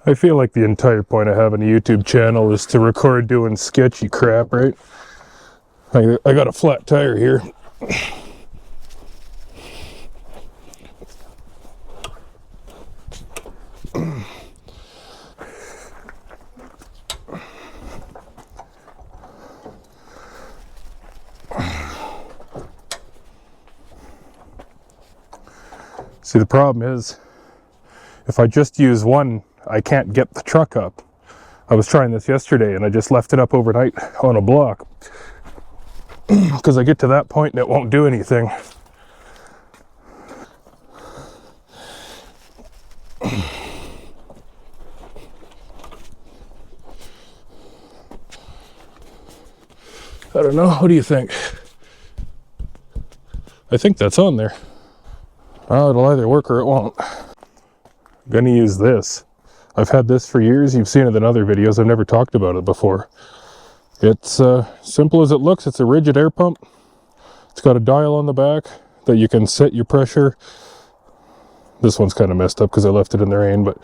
I feel like the entire point of having a YouTube channel is to record doing sketchy crap, right? I got a flat tire here. See, the problem is, if I just use one, I can't get the truck up. I was trying this yesterday and I just left it up overnight on a block. Because I get to that point and it won't do anything. I don't know, what do you think? I think that's on there. Oh, it'll either work or it won't. I'm gonna use this. I've had this for years. You've seen it in other videos. I've never talked about it before. It's simple as it looks. It's a rigid air pump. It's got a dial on the back that you can set your pressure. This one's kind of messed up because I left it in the rain, but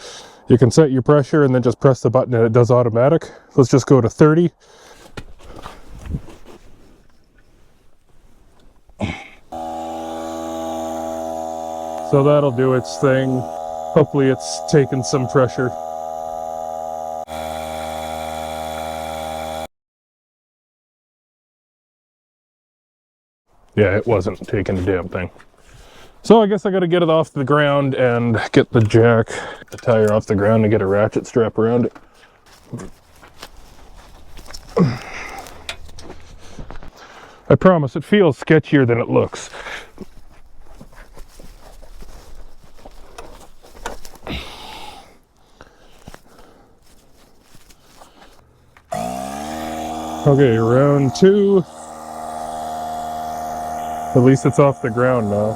you can set your pressure and then just press the button and it does automatic. Let's just go to 30. So that'll do its thing. Hopefully it's taken some pressure. Yeah, it wasn't taking a damn thing. So I guess I gotta get it off the ground and get the jack, the tire off the ground and get a ratchet strap around it. I promise it feels sketchier than it looks. Okay, round 2. At least it's off the ground now.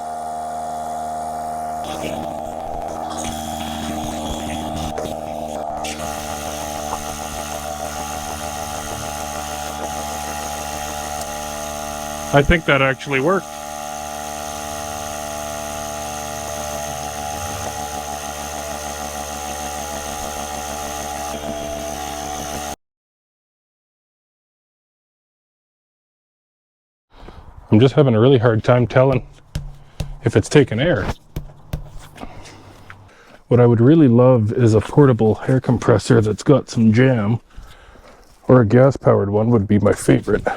I think that actually worked. I'm just having a really hard time telling if it's taking air. What I would really love is a portable air compressor that's got some jam, or a gas-powered one would be my favorite.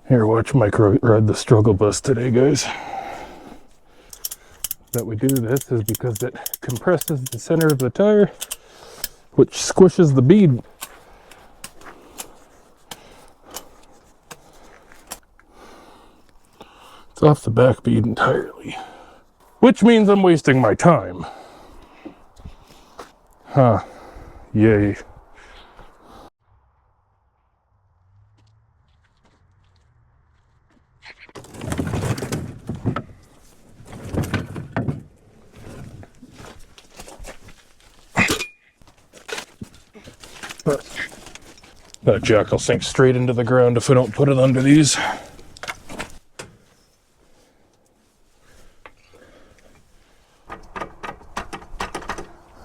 Here, watch Mike ride the struggle bus today, guys. That we do this is because it compresses the center of the tire, which squishes the bead. It's off the back bead entirely, which means I'm wasting my time. Huh. Yay. That jack will sink straight into the ground if I don't put it under these.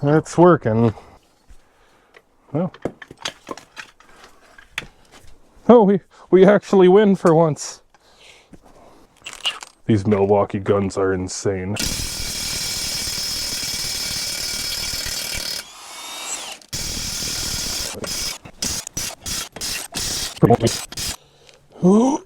It's working. Well. Oh, we actually win for once. These Milwaukee guns are insane. Ooh.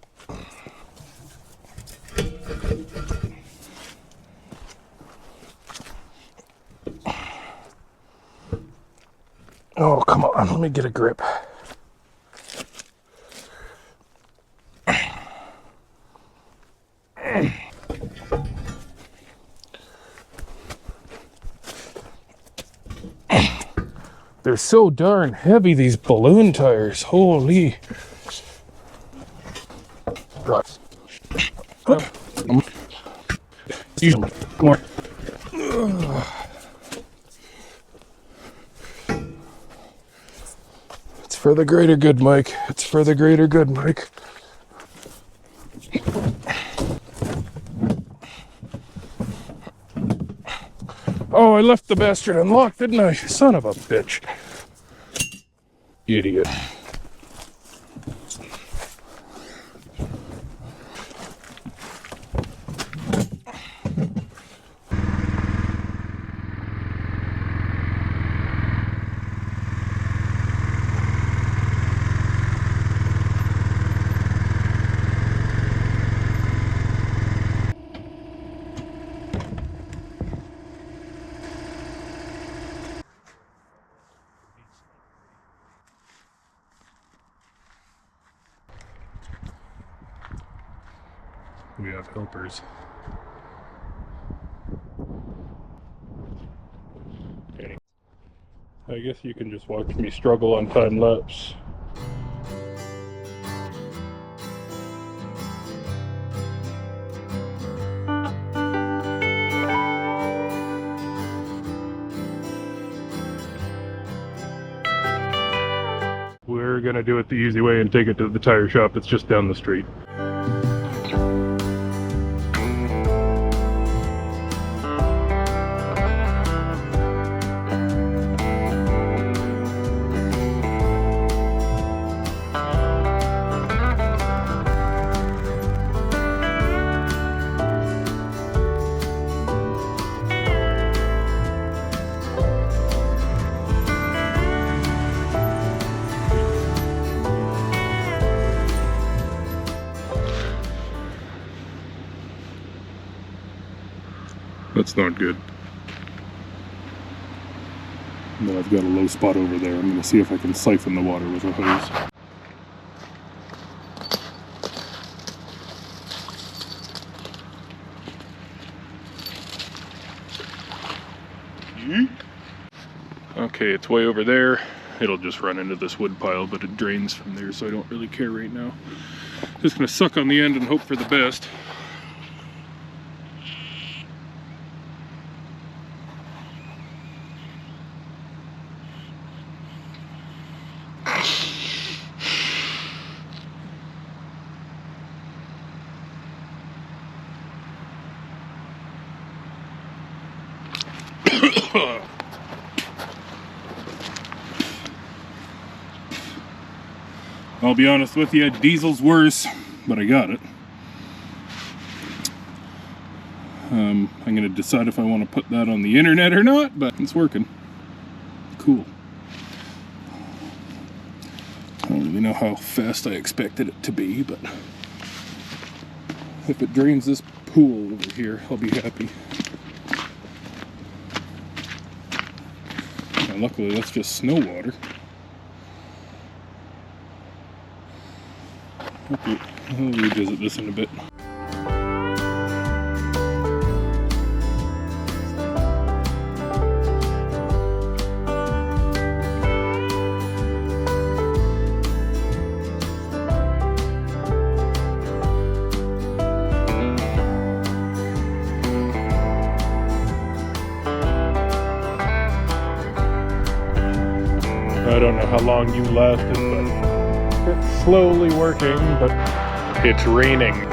Oh, come on, let me get a grip. They're so darn heavy, these balloon tires. Holy. Right. for the greater good, Mike. It's for the greater good, Mike. Oh, I left the bastard unlocked, didn't I? Son of a bitch. Idiot. We have helpers. Okay. I guess you can just watch me struggle on time lapse. We're gonna do it the easy way and take it to the tire shop that's just down the street. That's not good. No, I've got a low spot over there. I'm going to see if I can siphon the water with a hose. Okay, it's way over there. It'll just run into this wood pile, but it drains from there, so I don't really care right now. Just going to suck on the end and hope for the best. I'll be honest with you, diesel's worse, but I got it. I'm going to decide if I want to put that on the internet or not, but it's working. Cool. I don't really know how fast I expected it to be, but if it drains this pool over here, I'll be happy. And luckily, that's just snow water. Okay, I'll revisit this in a bit. I don't know how long you lasted, but it's slowly working, but it's raining.